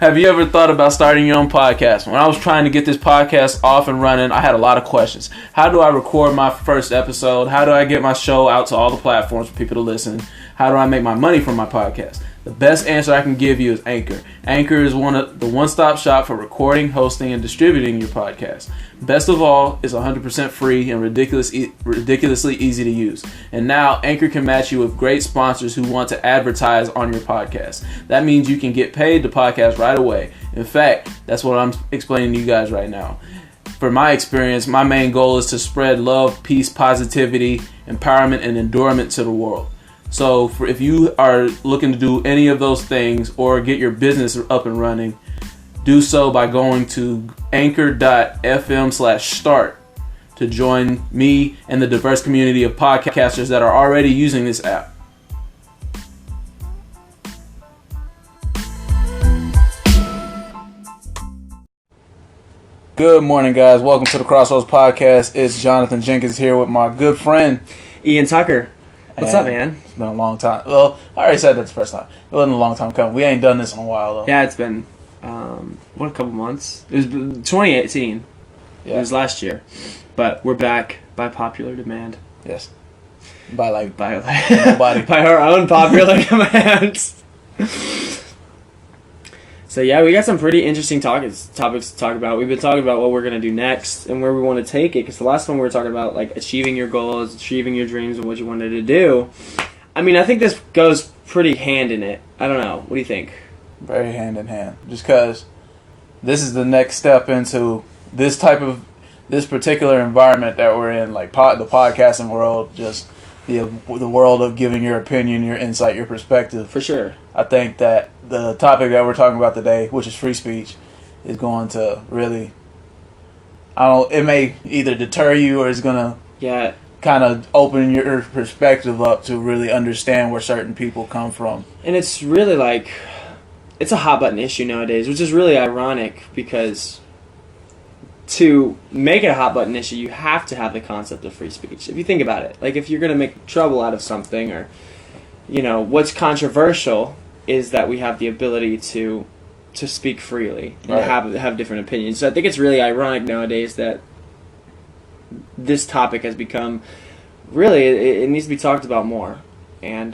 Have you ever thought about starting your own podcast? When I was trying to get this podcast off and running, I had a lot of questions. How do I record my first episode? How do I get my show out to all the platforms for people to listen? How do I make my money from my podcast? The best answer I can give you is Anchor. Anchor is the one-stop shop for recording, hosting, and distributing your podcast. Best of all, it's 100% free and ridiculously easy to use. And now, Anchor can match you with great sponsors who want to advertise on your podcast. That means you can get paid to podcast right away. In fact, that's what I'm explaining to you guys right now. For my experience, my main goal is to spread love, peace, positivity, empowerment, and endurance to the world. So if you are looking to do any of those things or get your business up and running, do so by going to anchor.fm/start to join me and the diverse community of podcasters that are already using this app. Good morning, guys. Welcome to the Crossroads Podcast. It's Jonathan Jenkins here with my good friend, Iain Tucker. What's up, man? It's been a long time. Well, I already said that the first time. It wasn't a long time coming. We ain't done this in a while, though. Yeah, it's been, a couple months. It was 2018. Yeah. It was last year. But we're back by popular demand. Yes. By nobody. By our own popular demand. So, yeah, we got some pretty interesting topics to talk about. We've been talking about what we're going to do next and where we want to take it. Because the last one we were talking about, like, achieving your goals, achieving your dreams, and what you wanted to do. I mean, I think this goes pretty hand in it. I don't know. What do you think? Very hand in hand. Just because this is the next step into this particular environment that we're in, like the podcasting world, just the world of giving your opinion, your insight, your perspective. For sure. I think that the topic that we're talking about today, which is free speech, is going to really, it may either deter you or it's going to kind of open your perspective up to really understand where certain people come from. And it's really like, it's a hot button issue nowadays, which is really ironic because to make it a hot button issue, you have to have the concept of free speech. If you think about it, like if you're going to make trouble out of something or, what's controversial is that we have the ability to speak freely and have different opinions. So I think it's really ironic nowadays that this topic has become really it needs to be talked about more, and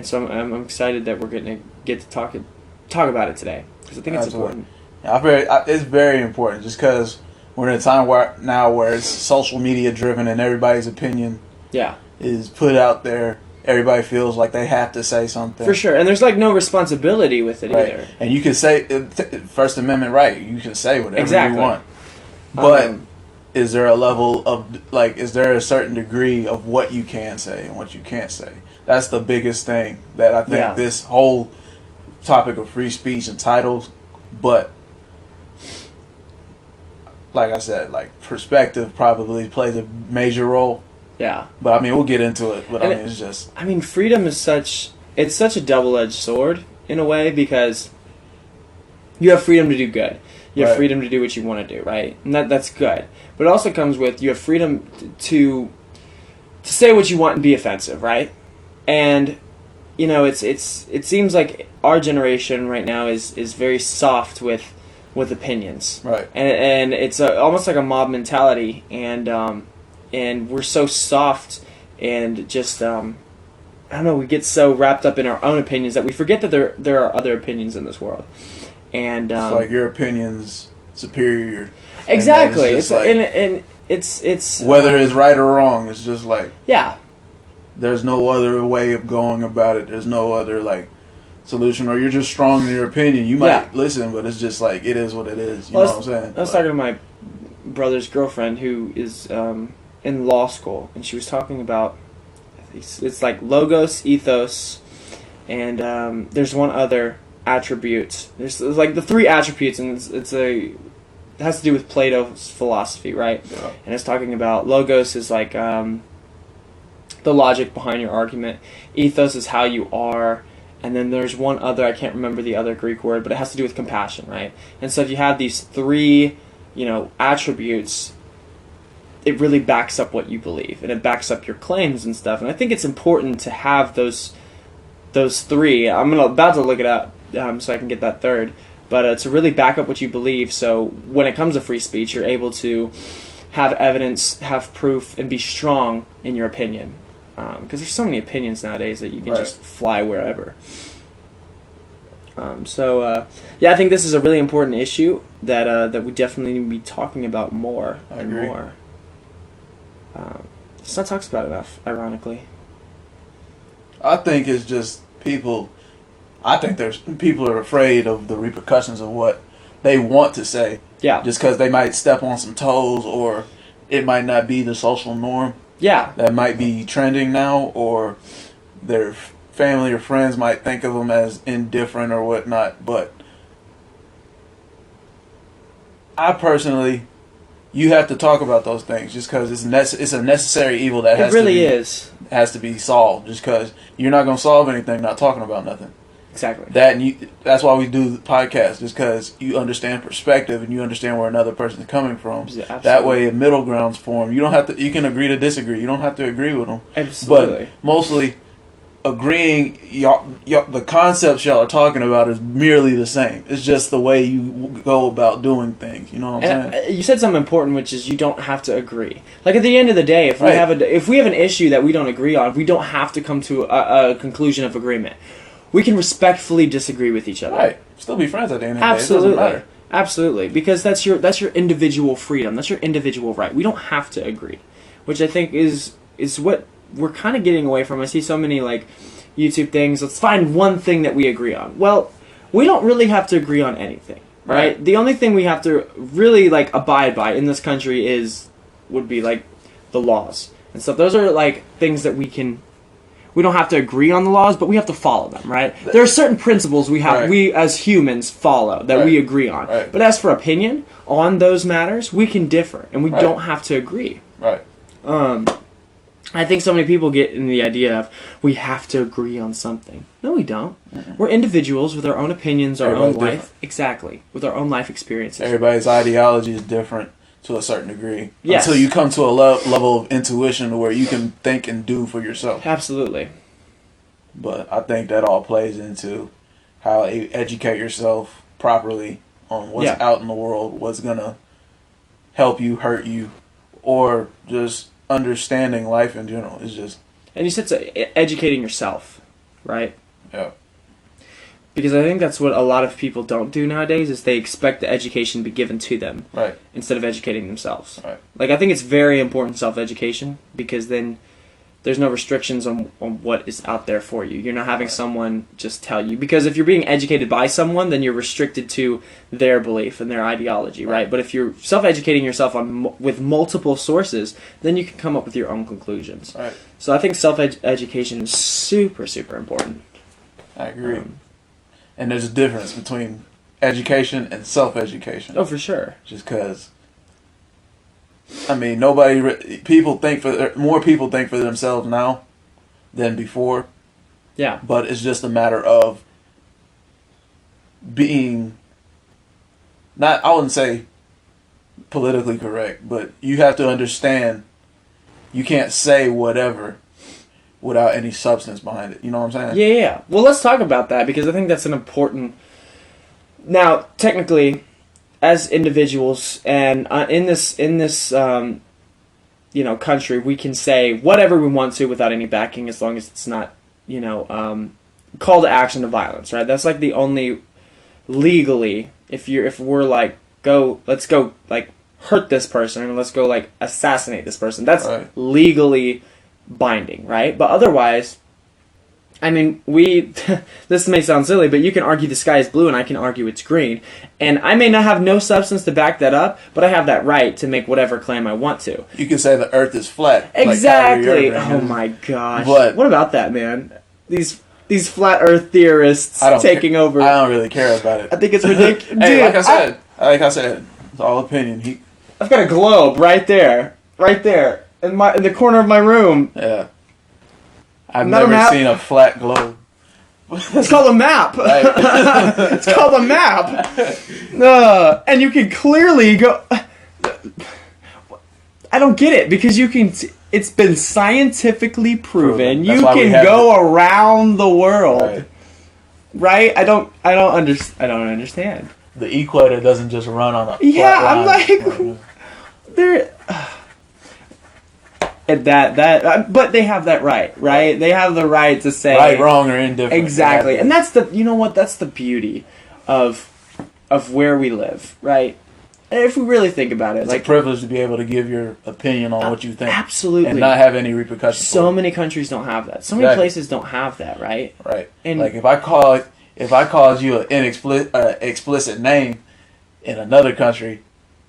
so I'm excited that we're going to get to talk about it today because I think it's important. Yeah, it's very important just because we're in a time where it's social media driven and everybody's opinion is put out there. Everybody feels like they have to say something. For sure. And there's like no responsibility with it either. And you can say, First Amendment right, you can say whatever you want. But is there a level of, is there a certain degree of what you can say and what you can't say? That's the biggest thing that I think this whole topic of free speech entitles. But, like I said, perspective probably plays a major role. Yeah. But, we'll get into it. But, it's just... freedom is such a double-edged sword, in a way, because you have freedom to do good. You have freedom to do what you want to do, right? And that's good. But it also comes with, you have freedom to say what you want and be offensive, right? And, it seems like our generation right now is very soft with opinions. Right. And it's almost like a mob mentality, and we're so soft and just, I don't know, we get so wrapped up in our own opinions that we forget that there are other opinions in this world. And it's like your opinion's superior. Exactly. It's whether it's right or wrong, it's just like... Yeah. There's no other way of going about it. There's no other, solution. Or you're just strong in your opinion. You might listen, but it's just it is what it is. You know what I'm saying? I was talking to my brother's girlfriend who is... in law school, and she was talking about it's like logos, ethos, and there's one other attribute. There's like the three attributes, and it has to do with Plato's philosophy, right? Yeah. And it's talking about logos is like the logic behind your argument. Ethos is how you are, and then there's one other, I can't remember the other Greek word, but it has to do with compassion, right? And so if you have these three, attributes, it really backs up what you believe, and it backs up your claims and stuff. And I think it's important to have those three. I'm about to look it up so I can get that third. but to really back up what you believe. So when it comes to free speech, you're able to have evidence, have proof, and be strong in your opinion. Because there's so many opinions nowadays that you can just fly wherever. Yeah, I think this is a really important issue that we definitely need to be talking about more and more. It's not talked about enough, ironically. I think it's just people. I think there's people are afraid of the repercussions of what they want to say. Yeah. Just because they might step on some toes, or it might not be the social norm. Yeah. That might be trending now, or their family or friends might think of them as indifferent or whatnot. But I personally, you have to talk about those things just because it's a necessary evil that has to be solved. Just because you're not going to solve anything not talking about nothing. Exactly. That's why we do the podcast, just because you understand perspective and you understand where another person is coming from. Absolutely. That way, a middle ground's formed. You don't have to. You can agree to disagree. You don't have to agree with them. Absolutely. But mostly, agreeing, the concepts y'all are talking about is merely the same. It's just the way you go about doing things. You know what I'm saying? You said something important, which is you don't have to agree. Like at the end of the day, if we have an issue that we don't agree on, we don't have to come to a conclusion of agreement. We can respectfully disagree with each other. Right. Still be friends at the end of the day. Absolutely. It doesn't matter. Absolutely. Because that's your individual freedom. That's your individual right. We don't have to agree. Which I think is what we're kind of getting away from. I see so many like YouTube things. Let's find one thing that we agree on. Well, we don't really have to agree on anything. Right? The only thing we have to really like abide by in this country would be like the laws and stuff. Those are like things that we don't have to agree on the laws, but we have to follow them, right? There are certain principles we as humans follow that we agree on. Right. But as for opinion on those matters, we can differ, and we don't have to agree. Right. I think so many people get in the idea of we have to agree on something. No, we don't. Mm-hmm. We're individuals with our own opinions, our own life. Different. Exactly. With our own life experiences. Everybody's ideology is different to a certain degree. Yes. Until you come to a level of intuition where you can think and do for yourself. Absolutely. But I think that all plays into how you educate yourself properly on what's out in the world, what's going to help you, hurt you, or just understanding life in general. It's just... And you said educating yourself, right? Yeah. Because I think that's what a lot of people don't do nowadays is they expect the education to be given to them instead of educating themselves. Right. Like I think it's very important self-education because then there's no restrictions on what is out there for you. You're not having someone just tell you. Because if you're being educated by someone, then you're restricted to their belief and their ideology, right? But if you're self-educating yourself with multiple sources, then you can come up with your own conclusions. Right. So I think self-education is super, super important. I agree. And there's a difference between education and self-education. Oh, for sure. Just because, I mean, more people think for themselves now than before. Yeah. But it's just a matter of being, I wouldn't say politically correct, but you have to understand you can't say whatever without any substance behind it. You know what I'm saying? Yeah. Well, let's talk about that because I think that's an important... Now, technically, as individuals and in this country, we can say whatever we want to without any backing as long as it's not, call to action to violence, right? That's like the only... Legally, if we're like, let's go, like, hurt this person and let's go, like, assassinate this person. That's legally... binding, right? But otherwise, I mean, this may sound silly, but you can argue the sky is blue and I can argue it's green. And I may not have no substance to back that up, but I have that right to make whatever claim I want to. You can say the earth is flat. Exactly. Like oh my gosh. But what about that, man? These flat earth theorists taking over. I don't really care about it. I think it's ridiculous. Hey, like I said, it's all opinion. I've got a globe right there. In the corner of my room. Yeah. I've never seen a flat globe. It's called a map. Right. It's called a map. And you can clearly go... I don't get it, because you can... It's been scientifically proven. You can go around the world. Right. right? I don't understand. The equator doesn't just run on a Yeah, flat I'm line. like, they're. But they have that right? They have the right to say right, wrong, or indifferent. exactly, and that's that's the beauty of where we live, right? If we really think about it, it's a privilege to be able to give your opinion on what you think, absolutely, and not have any repercussions. So many countries don't have that. So many places don't have that, right? Right. And like if I called you an explicit name in another country,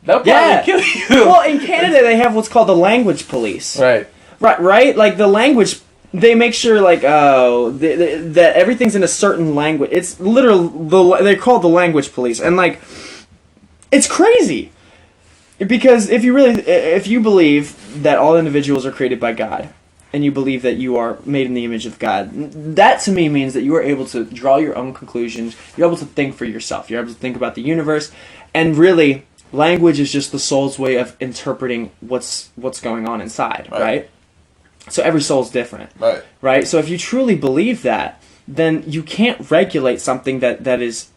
they'll probably kill you. Well, in Canada, they have what's called the language police. Right. Right. Like the language, they make sure that everything's in a certain language. It's literal. They're called the language police, and like, it's crazy. Because if you believe that all individuals are created by God, and you believe that you are made in the image of God, that to me means that you are able to draw your own conclusions. You're able to think for yourself. You're able to think about the universe, and really, language is just the soul's way of interpreting what's going on inside, right? So every soul's different, right? So if you truly believe that, then you can't regulate something that is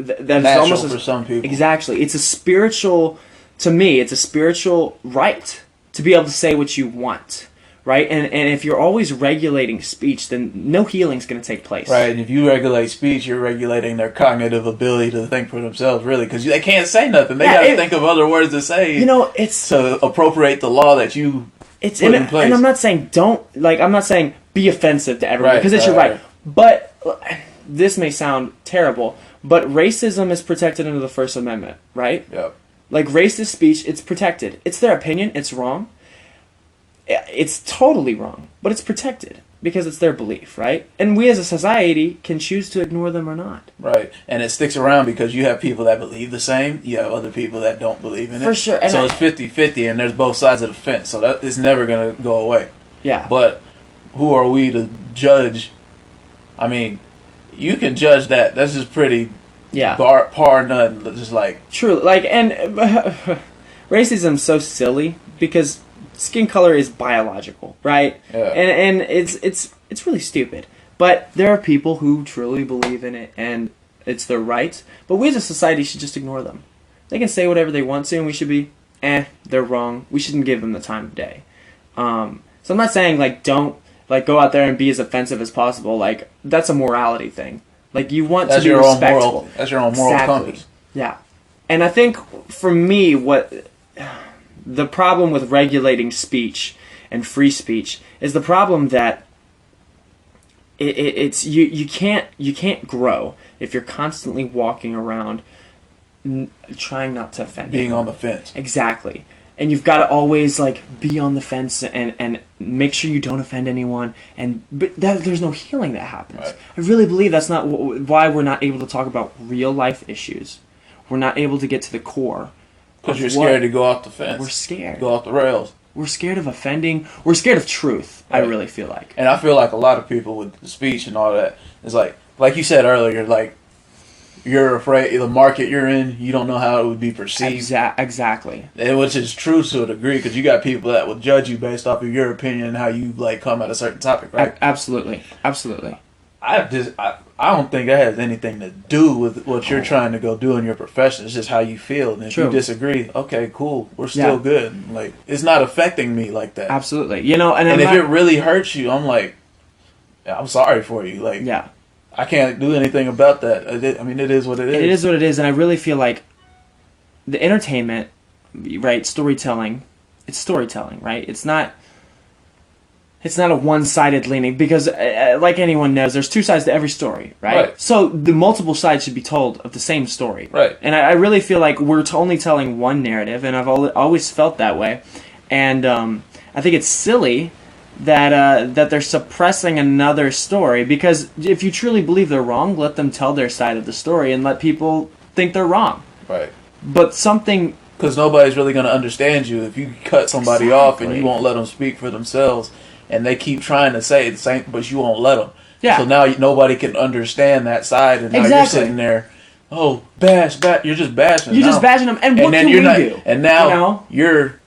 almost for some people. Exactly, it's a spiritual. To me, it's a spiritual right to be able to say what you want, right? And if you're always regulating speech, then no healing's going to take place. Right, and if you regulate speech, you're regulating their cognitive ability to think for themselves, really, because they can't say nothing. They got to think of other words to say. It's to appropriate the law that you put in place. And I'm not saying I'm not saying be offensive to everyone, because it's your right. But this may sound terrible, but racism is protected under the First Amendment, right? Yeah. Like racist speech, it's protected. It's their opinion. It's wrong. It's totally wrong, but it's protected because it's their belief, right? And we as a society can choose to ignore them or not. Right, and it sticks around because you have people that believe the same, you have other people that don't believe in it. For sure. And so it's 50-50, and there's both sides of the fence, so that is never going to go away. Yeah. But who are we to judge? I mean, you can judge that. That's just pretty par none, just like... True, like, and racism's so silly because skin color is biological, right? Yeah. And it's really stupid. But there are people who truly believe in it, and it's their right. But we as a society should just ignore them. They can say whatever they want to, and we should be, they're wrong. We shouldn't give them the time of day. So I'm not saying, like, don't, like, go out there and be as offensive as possible. Like, that's a morality thing. Like, you want to be respectful. That's your own moral compass. Yeah. And I think, for me, the problem with regulating speech and free speech is the problem that you can't grow if you're constantly walking around trying not to offend being anyone. On the fence. Exactly. And you've got to always like be on the fence and make sure you don't offend anyone. But there's no healing that happens. Right. I really believe that's not why we're not able to talk about real life issues. We're not able to get to the core. Because you're scared to go off the fence. We're scared. Go off the rails. We're scared of offending. We're scared of truth, right. I really feel like. And I feel like a lot of people with the speech and all that is like you said earlier, like, you're afraid the market you're in, you don't know how it would be perceived. Exactly. And which is true to a degree, because you got people that will judge you based off of your opinion and how you like come at a certain topic, right? Absolutely. I don't think that has anything to do with what you're trying to go do in your profession. It's just how you feel. And if you disagree, okay, cool, we're still good. Like, it's not affecting me like that. Absolutely. And if it really hurts you, I'm like, I'm sorry for you. Like, I can't do anything about that. I mean, it is what it is. It is what it is, and I really feel like the entertainment, right, storytelling, it's storytelling, right? It's not a one-sided leaning, because like anyone knows, there's two sides to every story, right? So the multiple sides should be told of the same story. Right. And I really feel like we're only telling one narrative, and I've always felt that way. And I think it's silly that they're suppressing another story, because if you truly believe they're wrong, let them tell their side of the story and let people think they're wrong. Right. But something... Because nobody's really going to understand you if you cut somebody off and you won't let them speak for themselves, and they keep trying to say the same, but you won't let them. Yeah. So now nobody can understand that side, and now you're sitting there, bash, you're just bashing. You're just bashing them, and what can we do? And now you're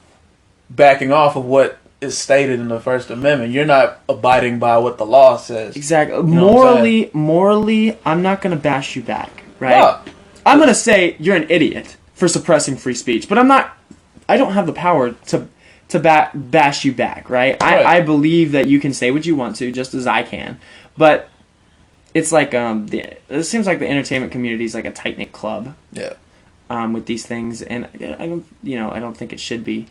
backing off of what is stated in the First Amendment. You're not abiding by what the law says. Exactly. You know Morally, I'm not going to bash you back, right? No. I'm going to say you're an idiot for suppressing free speech, but I don't have the power to bash you back, right? I believe that you can say what you want to, just as I can, but it's like it seems like the entertainment community is like a tight-knit club. Yeah. With these things, and I don't think it should be.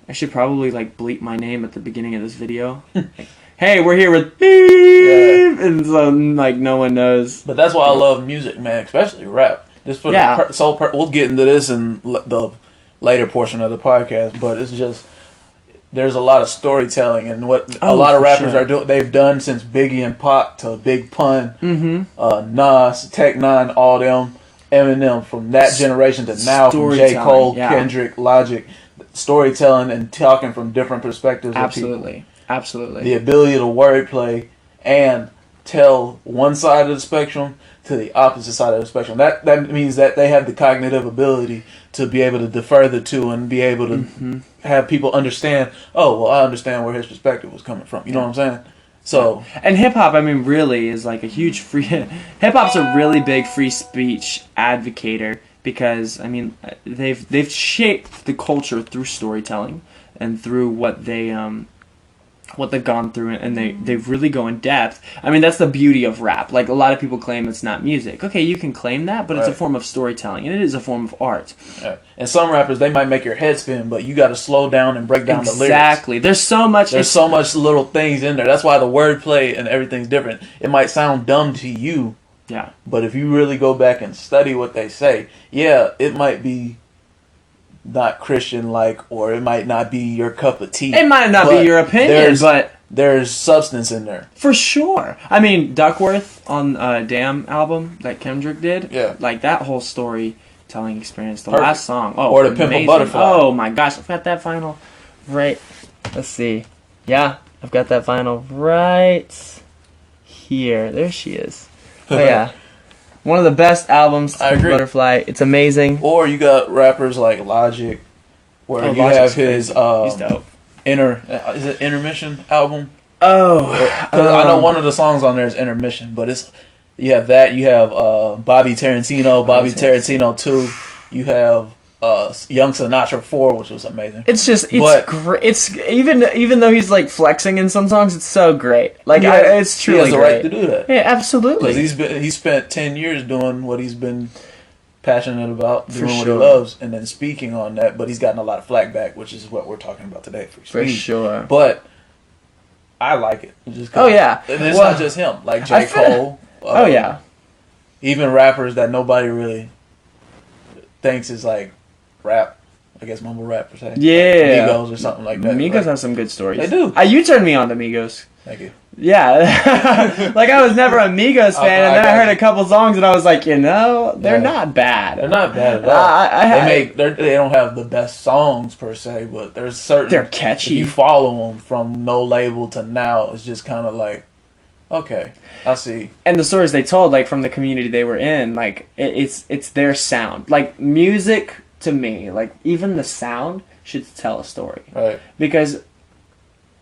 I should probably like bleep my name at the beginning of this video. Like, hey, we're here with beep, and so like no one knows. But that's why I love music, man, especially rap. Just for we'll get into this in the later portion of the podcast, but it's just there's a lot of storytelling and what a lot of rappers are doing. They've done since Biggie and Pac to Big Pun, Nas, Tech Nine, all them, Eminem, from that generation to now, from J. Cole, Kendrick, Logic. Storytelling and talking from different perspectives. Absolutely. The ability to wordplay and tell one side of the spectrum to the opposite side of the spectrum. That means that they have the cognitive ability to be able to defer the two and be able to have people understand, oh, well, I understand where his perspective was coming from. You know what I'm saying? So, and hip hop, I mean, really is like a huge free. Hip hop's a really big free speech advocator. Because I mean, they've shaped the culture through storytelling and through what they've gone through, and they really go in depth. I mean, that's the beauty of rap. Like, a lot of people claim it's not music. Okay, you can claim that, but it's a form of storytelling, and it is a form of art. Yeah. And some rappers, they might make your head spin, but you got to slow down and break down the lyrics. Exactly. There's so much little things in there. That's why the wordplay and everything's different. It might sound dumb to you. Yeah. But if you really go back and study what they say, it might be not Christian-like, or it might not be your cup of tea. It might not be your opinion, but there's substance in there. For sure. I mean, Duckworth on Damn album that Kendrick did, like that whole storytelling experience, the last song. Oh, or the Pimp a Butterfly. Oh my gosh, I've got that vinyl right. Let's see. Yeah, I've got that vinyl right here. There she is. Oh yeah, one of the best albums. I agree. Butterfly, it's amazing. Or you got rappers like Logic, where you have his he's dope. Is it Intermission album? Oh, I know one of the songs on there is Intermission, but you have that. You have Bobby Tarantino 2. You have Young Sinatra 4, which was amazing. It's great. It's even though he's like flexing in some songs, it's so great. Like it's truly he has the right to do that. Yeah, absolutely. Because he spent 10 years doing what he's been passionate about, doing what he loves, and then speaking on that. But he's gotten a lot of flack back, which is what we're talking about today. For sure. But I like it. And it's not just him. Like J. Cole. Even rappers that nobody really thinks is like rap, I guess mumble rap per se. Yeah. Migos or something like that. Migos have some good stories. They do. You turned me on to Migos. Thank you. Yeah. Like, I was never a Migos fan, and then I heard a couple songs, and I was like, they're not bad. They're not bad at all. They don't have the best songs per se, but there's certain... They're catchy. If you follow them from no label to now, it's just kind of like, okay, I see. And the stories they told, like, from the community they were in, like, it's their sound. Like, music... To me, like, even the sound should tell a story, right? Because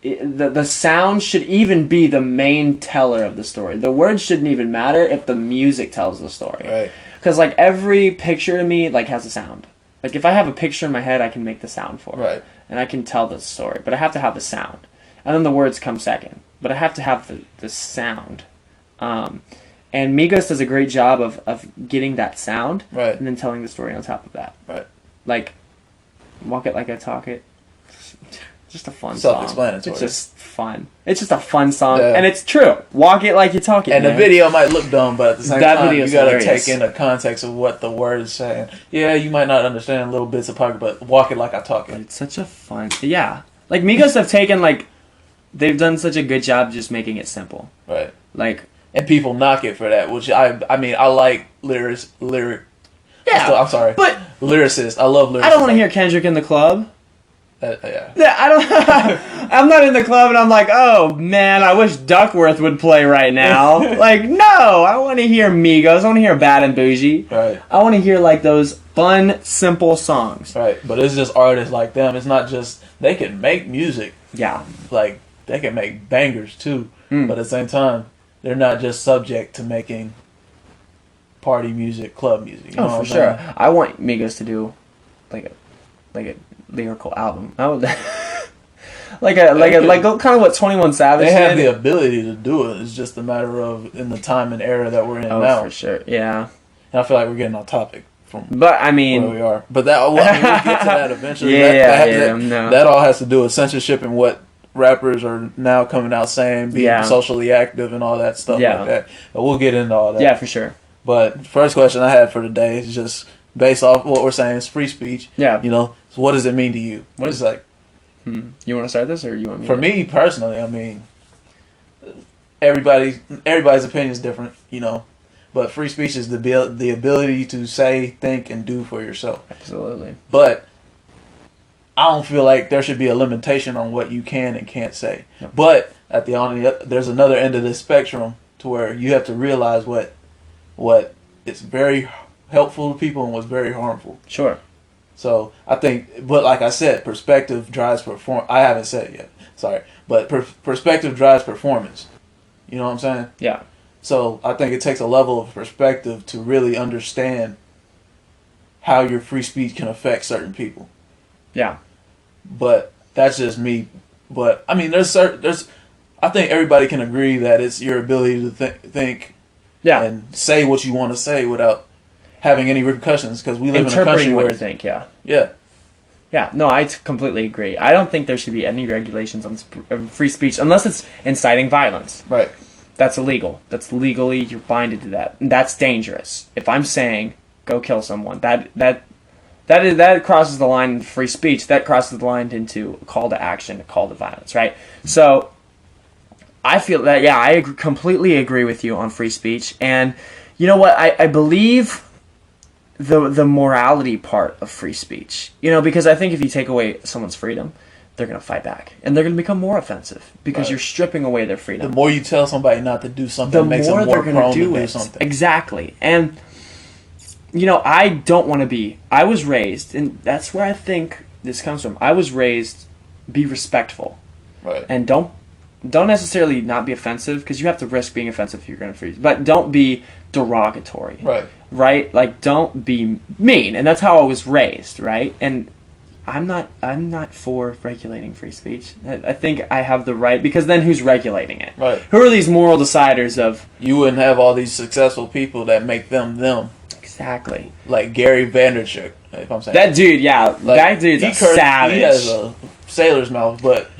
the sound should even be the main teller of the story. The words shouldn't even matter if the music tells the story, right? Because like every picture to me like has a sound. Like if I have a picture in my head, I can make the sound for it, right? And I can tell the story, but I have to have the sound, and then the words come second. But I have to have the sound. And Migos does a great job of getting that sound, right, and then telling the story on top of that, right. Like, Walk It Like I Talk It. Just a fun Self-explanatory. song. It's just fun. It's just a fun song, and it's true. Walk it like you talk it. And the video might look dumb, but at the same time, you gotta hilarious. take in the context of what the word is saying. Yeah, you might not understand little bits of pocket, but walk it like I talk it. But it's such a fun. Yeah, like Migos have taken they've done such a good job just making it simple. Right. Like, and people knock it for that, which I like lyric. Yeah, I'm sorry, but lyricist. I love lyricists. I don't want to hear Kendrick in the club. Yeah. Yeah, I don't. I'm not in the club and I'm like, oh man, I wish Duckworth would play right now. Like, no, I want to hear Migos. I want to hear Bad and Bougie. Right. I want to hear like those fun, simple songs. Right. But it's just artists like them. It's not just they can make music. Yeah. Like they can make bangers too. But at the same time, they're not just subject to making party music, club music. You know Oh, what for I'm sure. I want Migos to do like a lyrical album. I would like kind of what 21 Savage They have did. the ability to do it. It's just a matter of in the time and era that we're in Oh, now. for sure. Yeah. And I feel like we're getting off topic from But I mean, where we are. But that we'll get to that eventually. Yeah, That all has to do with censorship and what rappers are now coming out saying, being socially active and all that stuff like that. But we'll get into all that. Yeah, for sure. But first question I had for today is just based off what we're saying is free speech. Yeah. You know, so what does it mean to you? What is like? You want to start this or you want me? For me personally, I mean, everybody's opinion is different, you know. But free speech is the ability to say, think, and do for yourself. Absolutely. But I don't feel like there should be a limitation on what you can and can't say. Yep. But at there's another end of the spectrum to where you have to realize what is very helpful to people and what's very harmful. Sure. So I think, but like I said, perspective drives perform. I haven't said it yet. Sorry, but perspective drives performance. You know what I'm saying? Yeah. So I think it takes a level of perspective to really understand how your free speech can affect certain people. Yeah. But that's just me. But I mean, there's I think everybody can agree that it's your ability to think and say what you want to say without having any repercussions, because we live in a country where you think. Yeah. No, I completely agree. I don't think there should be any regulations on free speech unless it's inciting violence. Right. That's illegal. That's legally, you're binded to that. And that's dangerous. If I'm saying go kill someone, that crosses the line into free speech. That crosses the line into a call to action, a call to violence, right? So I feel that, I completely agree with you on free speech. And you know what? I believe the morality part of free speech. You know, because I think if you take away someone's freedom, they're going to fight back. And they're going to become more offensive because you're stripping away their freedom. The more you tell somebody not to do something, it makes them more prone to do something. Exactly. And, you know, I don't want to be... I was raised, and that's where I think this comes from. I was raised, be respectful. Right. And don't necessarily not be offensive, because you have to risk being offensive if you're going to freeze. But don't be derogatory. Right. Right? Like, don't be mean. And that's how I was raised, right? And I'm not for regulating free speech. I think I have the right, because then who's regulating it? Right. Who are these moral deciders of... You wouldn't have all these successful people that make them. Exactly. Like Gary Vaynerchuk, if I'm saying. That dude, that dude's a savage. He has a sailor's mouth, but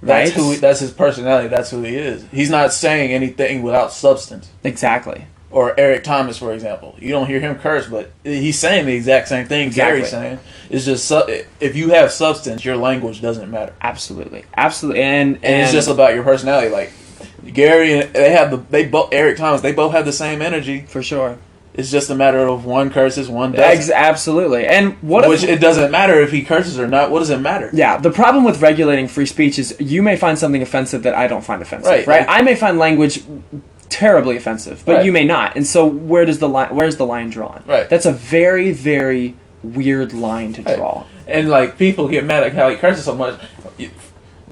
that's Right? that's his personality. That's who he is. He's not saying anything without substance. Exactly. Or Eric Thomas, for example. You don't hear him curse, but he's saying the exact same thing Gary's saying. It's just if you have substance, your language doesn't matter. Absolutely. And it's just about your personality. Like Gary, Eric Thomas, they both have the same energy. For sure. It's just a matter of one curses, one doesn't. Absolutely. And it doesn't matter if he curses or not. What does it matter? Yeah, the problem with regulating free speech is you may find something offensive that I don't find offensive. Right? I may find language terribly offensive, but you may not. And so where's the line drawn? Right. That's a very, very weird line to draw. Right. And like people get mad at how he curses so much.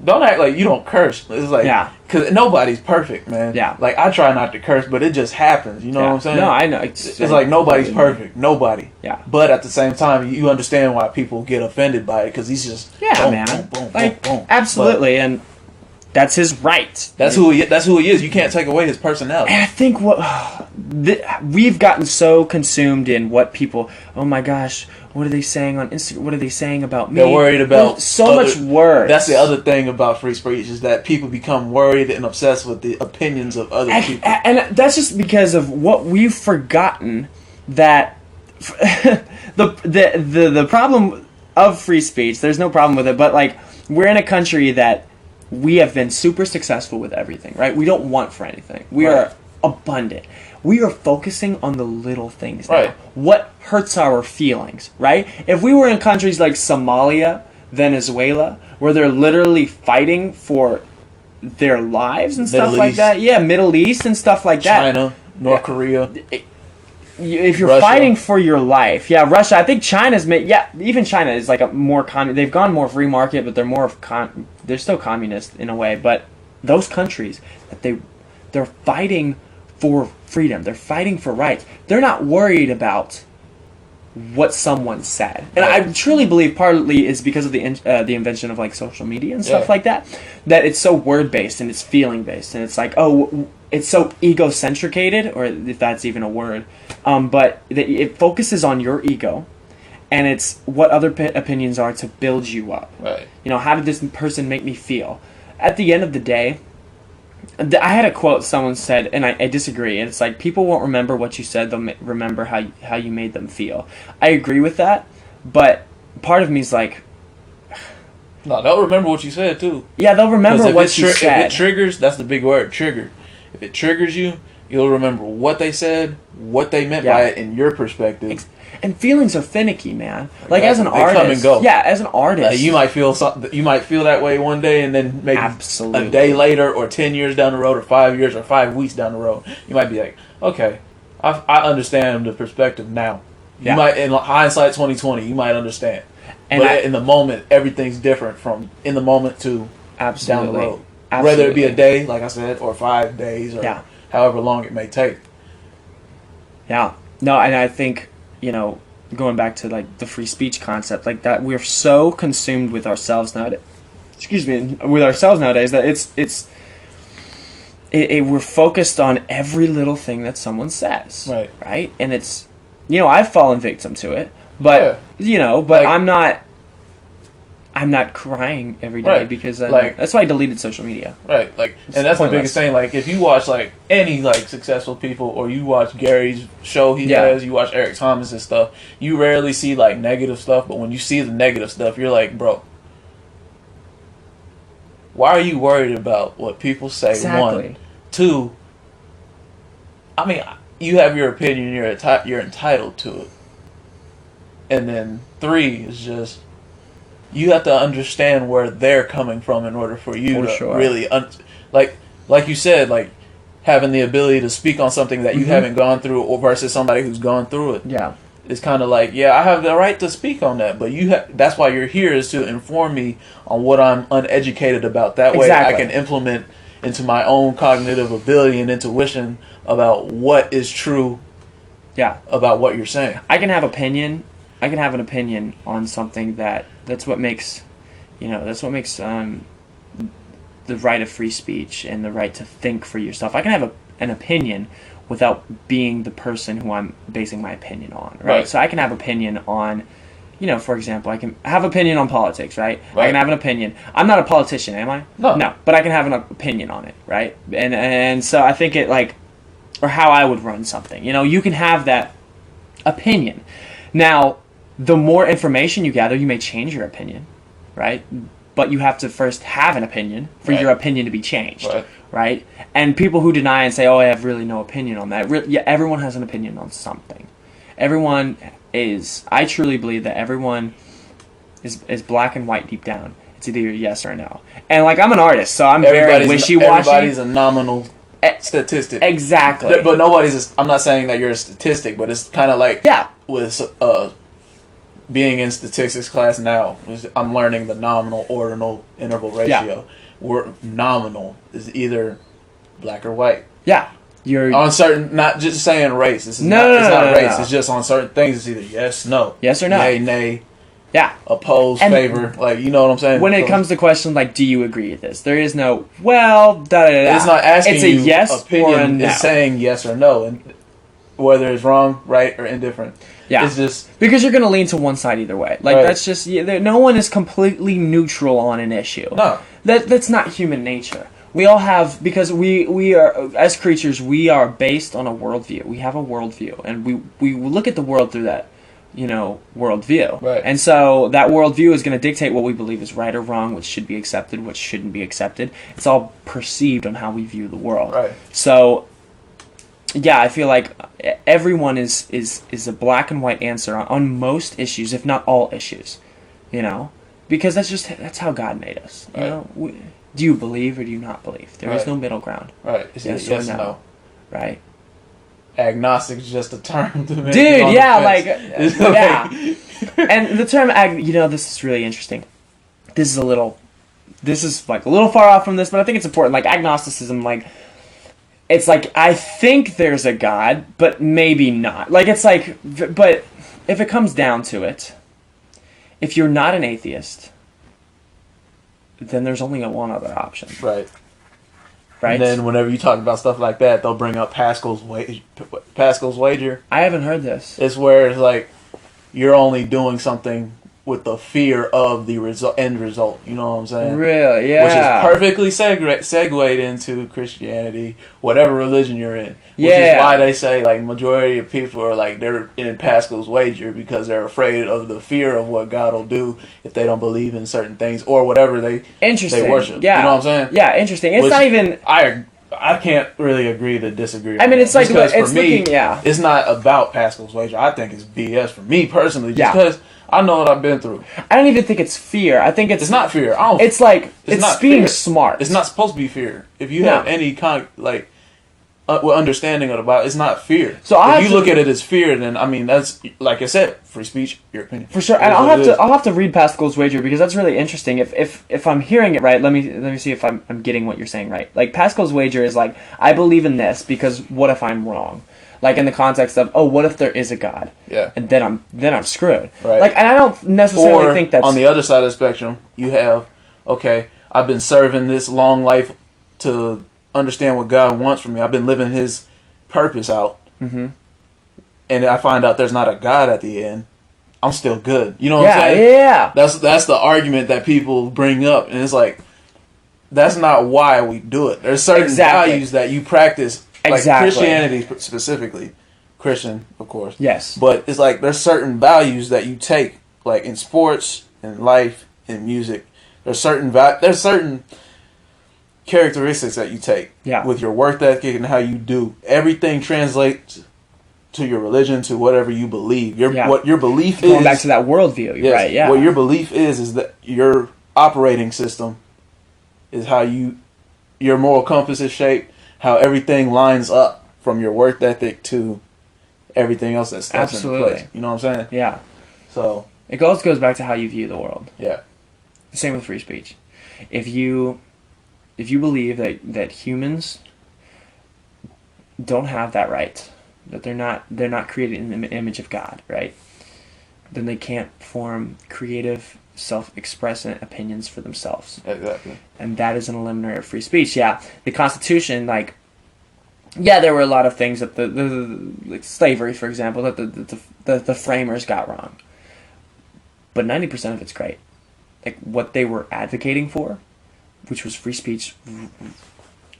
Don't act like you don't curse. It's like, because nobody's perfect, man. Yeah. Like I try not to curse, but it just happens. You know what I'm saying? No, I know. It's like nobody's perfect. Nobody. Yeah. But at the same time, you understand why people get offended by it, because he's just boom. Absolutely, and that's his right. That's who he is. You can't take away his personality. And I think we've gotten so consumed in what people. Oh my gosh, what are they saying on Instagram? What are they saying about me? They're worried about much words. That's the other thing about free speech, is that people become worried and obsessed with the opinions of other people. And that's just because of what we've forgotten, that the problem of free speech. There's no problem with it, but like we're in a country that we have been super successful with everything, right? We don't want for anything. We are abundant. We are focusing on the little things now. Right. What hurts our feelings, right? If we were in countries like Somalia, Venezuela, where they're literally fighting for their lives and stuff like that. Yeah, Middle East and stuff like that. China, North Korea. If you're Russia. fighting for your life, Russia. I think China's even China is like a more they've gone more free market, but they're more of they're still communist in a way. But those countries that they're fighting for freedom, they're fighting for rights. They're not worried about what someone said, and I truly believe partly is because of the invention of like social media and stuff like that. That it's so word based and it's feeling based, and it's like it's so egocentricated, or if that's even a word. But it focuses on your ego, and it's what other opinions are to build you up. Right. How did this person make me feel? At the end of the day, I had a quote someone said, and I disagree. And it's like, people won't remember what you said; they'll remember how you made them feel. I agree with that, but part of me is like, no, they'll remember what you said too. Yeah, they'll remember what you said. If it triggers, that's the big word, trigger. If it triggers you, you'll remember what they said, what they meant by it in your perspective. And feelings are finicky, man. Like as an artist, come and go. Yeah, as an artist, you might feel you might feel that way one day, and then maybe a day later, or 10 years down the road, or 5 years, or 5 weeks down the road, you might be like, okay, I understand the perspective now. You might, in hindsight 2020, you might understand. But in the moment, everything's different from in the moment to down the road. Whether it be a day, like I said, or 5 days, or however long it may take. Yeah. No, and I think, going back to like the free speech concept, like that, we're so consumed with ourselves nowadays. That we're focused on every little thing that someone says. Right. And it's, I've fallen victim to it, but but I'm not crying every day because that's why I deleted social media. Right, and that's the biggest thing. Like, if you watch any successful people, or you watch Gary's show he does, you watch Eric Thomas and stuff, you rarely see negative stuff. But when you see the negative stuff, you're like, bro, why are you worried about what people say? Exactly. 1, 2. I mean, you have your opinion. You're entitled to it. And then 3 is just, you have to understand where they're coming from in order for you to really, like you said, having the ability to speak on something that you haven't gone through, or versus somebody who's gone through it. Yeah, it's kind of like, I have the right to speak on that, but that's why you're here, is to inform me on what I'm uneducated about. That way, I can implement into my own cognitive ability and intuition about what is true. Yeah, about what you're saying. I can have an opinion on something that's what makes the right of free speech and the right to think for yourself. I can have an opinion without being the person who I'm basing my opinion on, right? So I can have opinion on, for example, I can have opinion on politics, right? I can have an opinion. I'm not a politician, am I? No, but I can have an opinion on it, right? And so I think or how I would run something. You can have that opinion. Now, the more information you gather, you may change your opinion, right? But you have to first have an opinion for your opinion to be changed, right? And people who deny and say, "Oh, I have really no opinion on that." Everyone has an opinion on something. I truly believe that everyone is black and white deep down. It's either yes or no. And I'm an artist, so I'm very wishy-washy. Everybody's a nominal statistic. Exactly. But I'm not saying that you're a statistic, but it's kind of with being in statistics class now, I'm learning the nominal ordinal interval ratio. Where nominal is either black or white. Yeah. You're on certain, not just saying race. It's not race. It's just on certain things. It's either yes, no, yes or no, yay, nay, oppose, favor. You know what I'm saying. When it comes to questions like, do you agree with this? There is no da da da. It's not asking. It's a yes opinion, or a no. It's saying yes or no, and whether it's wrong, right, or indifferent. Yeah, it's just because you're going to lean to one side either way. That's just no one is completely neutral on an issue. No, that's not human nature. We all have, because we are, as creatures, we are based on a worldview. We have a worldview, and we look at the world through that, worldview. Right. And so that worldview is going to dictate what we believe is right or wrong, what should be accepted, what shouldn't be accepted. It's all perceived on how we view the world. Right. So, yeah, I feel like everyone is a black and white answer on most issues, if not all issues, Because that's how God made us. You know, do you believe or do you not believe? There is no middle ground. Right. It's yes or no. Right. Agnostic is just a term to make. Dude, yeah, like yeah. And the term this is really interesting. This is like a little far off from this, but I think it's important. Like agnosticism, like it's like I think there's a God, but maybe not. Like it's like, but if it comes down to it, if you're not an atheist, then there's only one other option. Right. Right. And then whenever you talk about stuff like that, they'll bring up Pascal's wager. I haven't heard this. It's where it's like you're only doing something with the fear of the end result. You know what I'm saying? Really? Yeah. Which is perfectly segued into Christianity, whatever religion you're in. Which is why they say like majority of people are like they're in Pascal's wager because they're afraid of the fear of what God will do if they don't believe in certain things or whatever they worship. Yeah. You know what I'm saying? Yeah, interesting. It's not even. I can't really agree to disagree. I mean, it's like because for me, yeah. It's not about Pascal's wager. I think it's BS for me personally, just because I know what I've been through. I don't even think it's fear. I think it's not fear. It's like it's being smart. It's not supposed to be fear. If you have any kind of, like understanding about it, it's not fear. So if you look at it as fear, then I mean that's like I said, free speech, your opinion. For sure, and I'll have to read Pascal's wager because that's really interesting. If I'm hearing it right, let me see if I'm getting what you're saying right. Like Pascal's wager is like I believe in this because what if I'm wrong? Like in the context of what if there is a God? Yeah. And then I'm screwed. Right. Like and I don't necessarily think that's on the other side of the spectrum. You have I've been serving this long life to understand what God wants from me. I've been living His purpose out, and I find out there's not a God at the end. I'm still good. You know what I'm saying? Yeah. That's the argument that people bring up, and it's like that's not why we do it. There's certain values that you practice, like Christianity specifically, Christian, of course. Yes. But it's like there's certain values that you take, like in sports, in life, in music. There's certain characteristics that you take with your work ethic and how you do. Everything translates to your religion, to whatever you believe. What your belief is. Going back to that worldview, you're right, yeah. What your belief is that your operating system is how your moral compass is shaped, how everything lines up from your work ethic to everything else that steps into place. You know what I'm saying? Yeah. So it goes back to how you view the world. Yeah. Same with free speech. If you believe that humans don't have that right, that they're not created in the image of God, right? Then they can't form creative, self-expressing opinions for themselves. Exactly. And that is an eliminator of free speech. Yeah, the Constitution, there were a lot of things that like slavery, for example, that the framers got wrong. But 90% of it's great. Like what they were advocating for, which was free speech,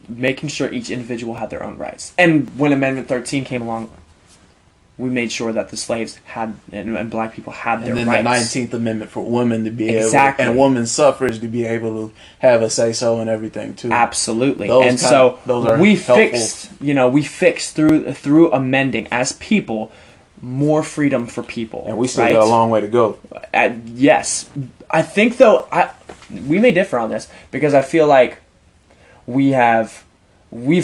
making sure each individual had their own rights. And when Amendment 13 came along, we made sure that the slaves had, and black people had their rights. And then the 19th Amendment for women to be able, and women's suffrage to be able to have a say-so and everything, too. Absolutely. Those are we helpful. We fixed through amending, as people, more freedom for people. And we still got a long way to go. Yes. I think, though, we may differ on this, because I feel like we've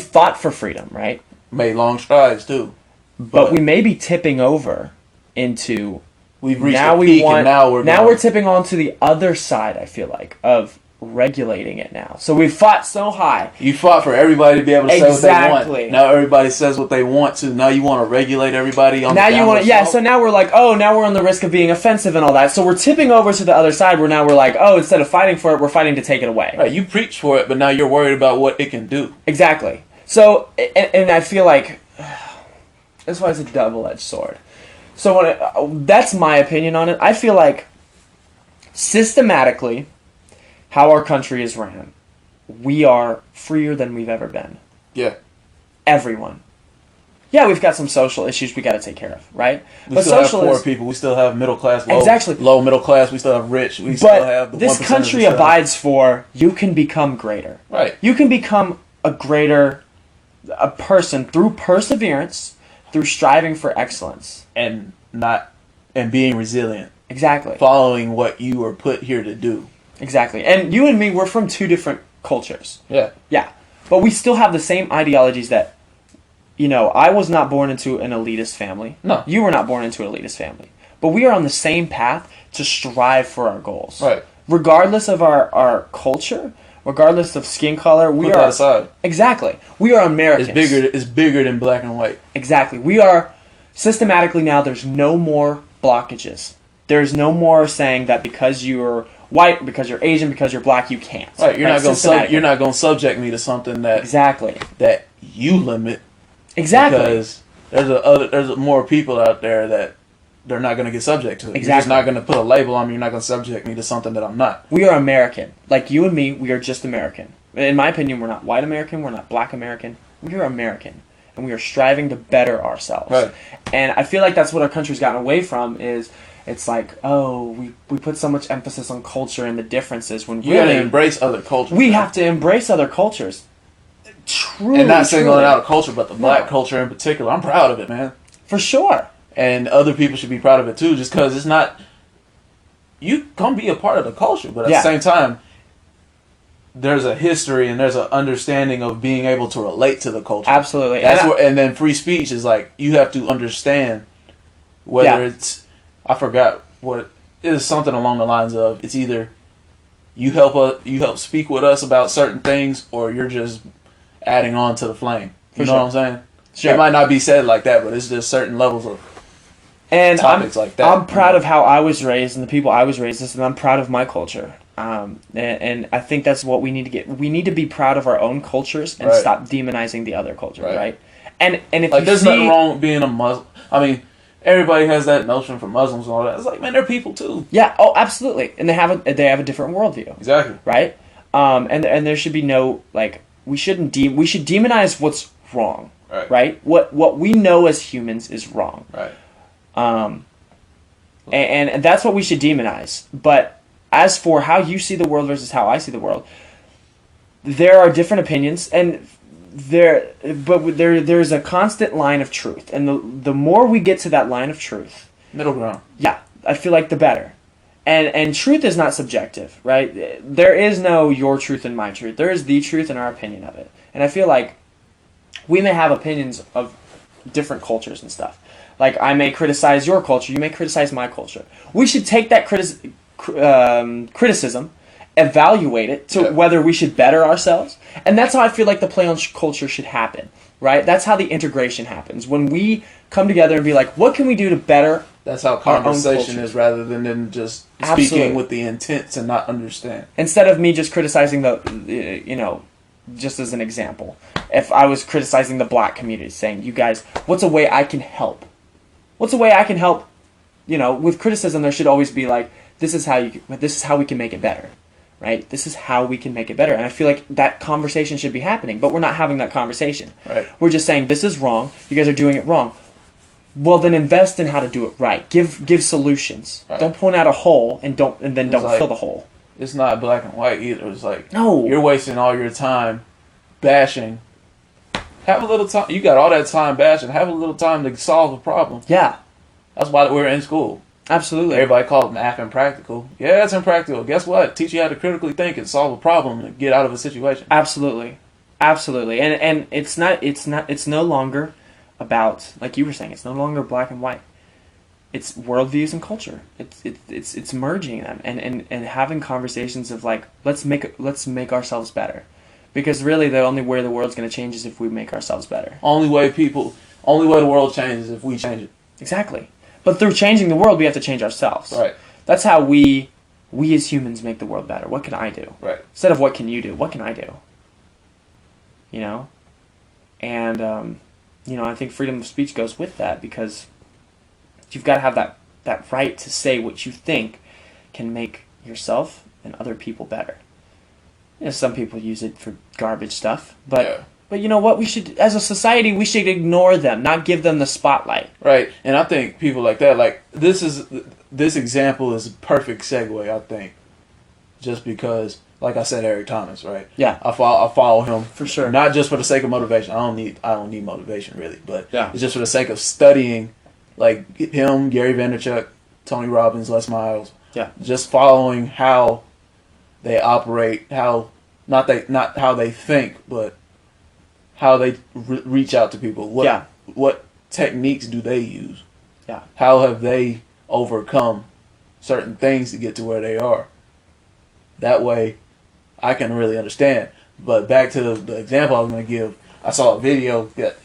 fought for freedom, right? Made long strides, too. But we may be tipping over into... We've reached a peak, and now we're tipping on to the other side, I feel like, of regulating it now. So we've fought so high. You fought for everybody to be able to say what they want. Now everybody says what they want to. Now you want to regulate everybody on the downward slope? So now we're like, now we're on the risk of being offensive and all that. So we're tipping over to the other side where now we're like, instead of fighting for it, we're fighting to take it away. Right, you preach for it, but now you're worried about what it can do. Exactly. So, and I feel like... That's why it's a double-edged sword. So that's my opinion on it. I feel like systematically, how our country is ran, we are freer than we've ever been. Yeah. Everyone. Yeah, we've got some social issues we got to take care of, right? We still have poor people. We still have middle class, low middle class. We still have rich. Still have the 1%. This country abides for you can become greater. Right. You can become a person through perseverance, through striving for excellence. And being resilient. Exactly. following what you were put here to do. Exactly. And you and me, we're from two different cultures. Yeah. Yeah. But we still have the same ideologies that, I was not born into an elitist family. No. You were not born into an elitist family. But we are on the same path to strive for our goals. Right. Regardless of our culture, regardless of skin color, we Put are... that aside. Exactly. We are Americans. It's bigger than black and white. Exactly. We are... Systematically now, there's no more blockages. There's no more saying that because you're white, because you're Asian, because you're black, you can't. Right. You're not going to subject me to something that exactly that you limit. Exactly. Because there's more people out there that they're not going to get subject to it. Exactly. You're just not going to put a label on me. You're not going to subject me to something that I'm not. We are American. Like you and me, we are just American. In my opinion, we're not white American. We're not black American. We are American. And we are striving to better ourselves. Right. And I feel like that's what our country's gotten away from is... It's like, we put so much emphasis on culture and the differences when you gotta embrace other cultures. We have to embrace other cultures. Truly, and not singling out a culture, but the black culture in particular. I'm proud of it, man. For sure. And other people should be proud of it too, just because it's not... You can be a part of the culture, but at the same time, there's a history and there's an understanding of being able to relate to the culture. Absolutely. And then free speech is like, you have to understand whether it's... I forgot what it is. Something along the lines of it's either you help speak with us about certain things, or you're just adding on to the flame. You know what I'm saying? Sure. It might not be said like that, but it's just certain levels of topics like that. I'm proud of how I was raised and the people I was raised with, and I'm proud of my culture. And I think that's what we need to get. We need to be proud of our own cultures and stop demonizing the other culture, right? And if like, there's nothing wrong with being a Muslim. I mean. Everybody has that notion for Muslims and all that. It's like, man, they're people too. Yeah. Oh, absolutely. And they have a different worldview. Exactly. Right. And there should be no like we should demonize what's wrong. Right. What we know as humans is wrong. Right. And that's what we should demonize. But as for how you see the world versus how I see the world, there are different opinions and. There's a constant line of truth, and the more we get to that line of truth, middle ground. Yeah, I feel like the better. And truth is not subjective, right? There is no your truth and my truth. There is the truth and our opinion of it. And I feel like we may have opinions of different cultures and stuff. Like I may criticize your culture, you may criticize my culture. We should take that criticism. Evaluate it to whether we should better ourselves. And that's how I feel like the play on culture should happen, right? That's how the integration happens. When we come together and be like, what can we do to better That's how conversation is rather than just speaking with the intent to not understand. Instead of me just criticizing just as an example, if I was criticizing the black community, saying, you guys, what's a way I can help? What's a way I can help? With criticism, there should always be like, this is how we can make it better. Right? This is how we can make it better. And I feel like that conversation should be happening, but we're not having that conversation. Right. We're just saying, this is wrong. You guys are doing it wrong. Well, then invest in how to do it right. Give solutions. Right. Don't point out a hole and don't fill the hole. It's not black and white either. It's like, no, you're wasting all your time bashing. Have a little time. You got all that time bashing. Have a little time to solve a problem. Yeah. That's why we're in school. Absolutely. Everybody calls it math impractical. Yeah, it's impractical. Guess what? Teach you how to critically think and solve a problem and get out of a situation. Absolutely. And it's no longer about, like you were saying, it's no longer black and white. It's worldviews and culture. It's merging them and having conversations of like, let's make ourselves better. Because really the only way the world's going to change is if we make ourselves better. Only way the world changes is if we change it. Exactly. But through changing the world, we have to change ourselves. Right. That's how we as humans make the world better. What can I do? Right. Instead of what can you do, what can I do? And, I think freedom of speech goes with that because you've got to have that right to say what you think can make yourself and other people better. Some people use it for garbage stuff, but you know what? We should, as a society, we should ignore them, not give them the spotlight. Right, and I think people like that, like this example is a perfect segue. I think, just because, like I said, Eric Thomas, right? Yeah, I follow him for sure. Not just for the sake of motivation. I don't need motivation really, but it's just for the sake of studying, like him, Gary Vaynerchuk, Tony Robbins, Les Miles. Yeah. Just following how they operate, not how they think, but how they reach out to people. What techniques do they use? Yeah. How have they overcome certain things to get to where they are? That way, I can really understand. But back to the example I was going to give, I saw a video that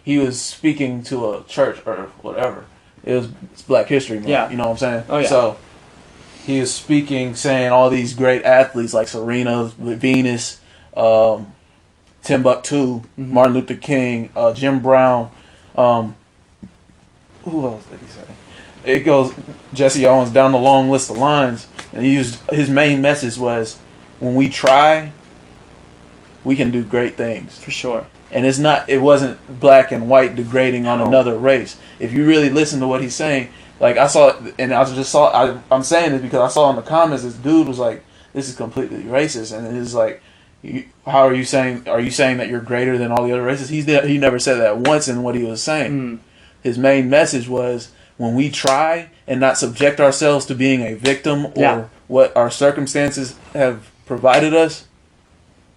he was speaking to a church or whatever. It's Black History Month. Yeah. You know what I'm saying? Oh, yeah. So he was speaking, saying all these great athletes like Serena, Venus, Timbuktu, Martin Luther King, Jim Brown. Who else did he say? It goes Jesse Owens down the long list of lines, and his main message was, when we try, we can do great things. For sure. And it wasn't black and white degrading on another race. If you really listen to what he's saying, like I'm saying this because I saw in the comments this dude was like, this is completely racist, and it's like, how are you saying that you're greater than all the other races? He never said that once in what he was saying. His main message was, when we try and not subject ourselves to being a victim or what our circumstances have provided us,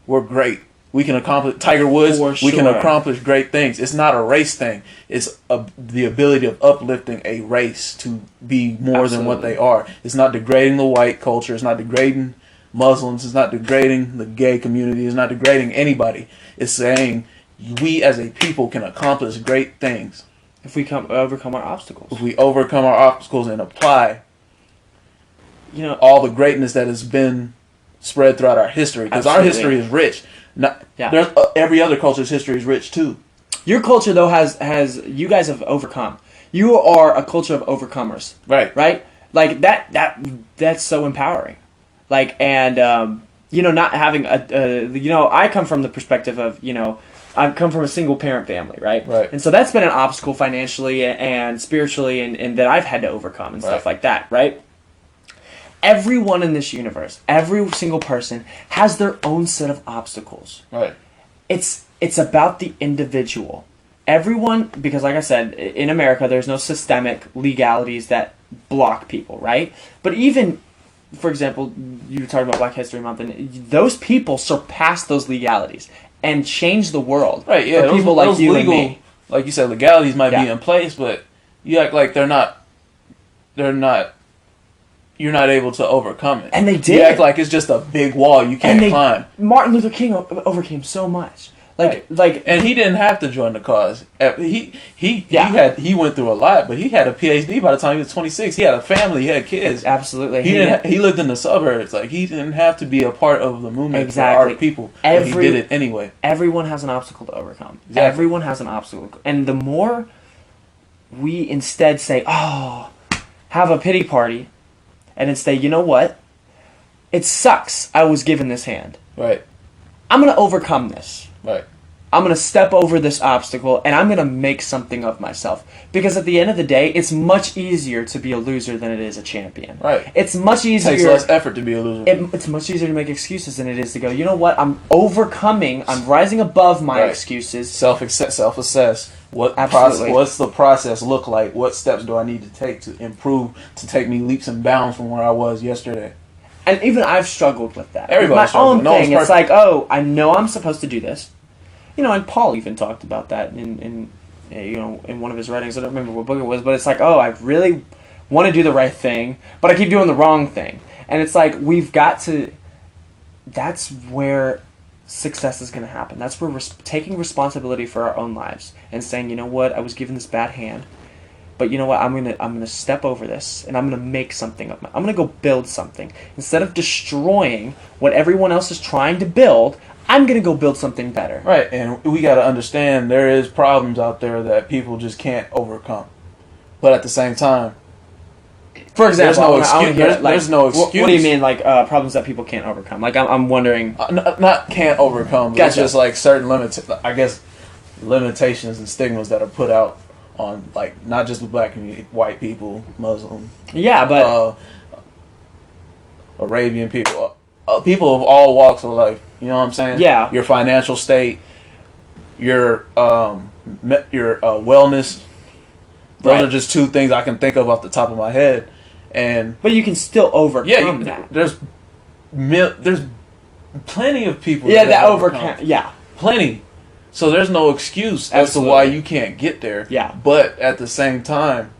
we're great. We can accomplish Tiger Woods. We can accomplish great things. It's not a race thing. It's the ability of uplifting a race to be more than what they are. It's not degrading the white culture. It's not degrading Muslims. It's not degrading the gay community. It's not degrading anybody. It's saying we as a people can accomplish great things if we overcome our obstacles. If we overcome our obstacles and apply, all the greatness that has been spread throughout our history, because our history is rich. There's every other culture's history is rich too. Your culture though has you guys have overcome. You are a culture of overcomers. Right? Like that's so empowering. Like, and not having I come from the perspective of, I come from a single parent family, right? And so that's been an obstacle financially and spiritually and that I've had to overcome and stuff like that, right? Everyone in this universe, every single person has their own set of obstacles. Right. It's about the individual. Everyone, because like I said, in America, there's no systemic legalities that block people, right? But even, for example, you were talking about Black History Month, and those people surpass those legalities and change the world. Right, yeah. For people like you legal, and me. Like you said, legalities might be in place, but you act like you're not able to overcome it. And they did. You act like it's just a big wall you can't climb. Martin Luther King overcame so much. And he didn't have to join the cause. He went through a lot, but he had a PhD by the time he was 26. He had a family, he had kids. Absolutely. He lived in the suburbs. Like, he didn't have to be a part of the movement for our people. But he did it anyway. Everyone has an obstacle to overcome. Exactly. Everyone has an obstacle. And the more we instead say, have a pity party, and instead, you know what? It sucks I was given this hand. Right. I'm going to overcome this. Right. I'm going to step over this obstacle, and I'm going to make something of myself. Because at the end of the day, it's much easier to be a loser than it is a champion. Right. It's much easier. It takes less effort to be a loser. It's much easier to make excuses than it is to go, you know what? I'm overcoming. I'm rising above my excuses. Self-assess. What's the process look like? What steps do I need to take to improve, to take me leaps and bounds from where I was yesterday? And even I've struggled with that. Everybody's struggling. My own thing, it's like, I know I'm supposed to do this. And Paul even talked about that in one of his writings. I don't remember what book it was, but it's like, I really want to do the right thing, but I keep doing the wrong thing. And it's like, we've got to... That's where success is going to happen. That's where we're taking responsibility for our own lives and saying, you know what, I was given this bad hand, but you know what, I'm gonna step over this and I'm gonna make something of I'm gonna go build something. Instead of destroying what everyone else is trying to build, I'm gonna go build something better. Right, and we gotta understand there is problems out there that people just can't overcome. But at the same time, for example, there's no excuse. What do you mean, like problems that people can't overcome? Like I'm wondering. Not can't overcome. But Gotcha. It's just like certain limitations and stigmas that are put out on, like, not just the black community, white people, Muslim. Yeah, but Arabian people, people of all walks of life. You know what I'm saying? Yeah. Your financial state, your wellness. Those are just two things I can think of off the top of my head. But you can still overcome that. There's plenty of people that overcome. Yeah. Plenty. So there's no excuse as to why you can't get there. Yeah. But at the same time,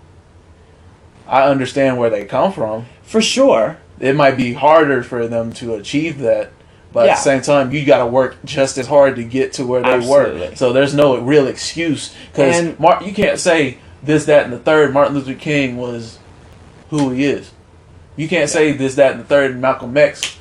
I understand where they come from. For sure. It might be harder for them to achieve that. But at the same time, you got to work just as hard to get to where they were. So there's no real excuse. Because you can't say this, that, and the third. Martin Luther King was who he is. You can't say this, that, and the third. Malcolm X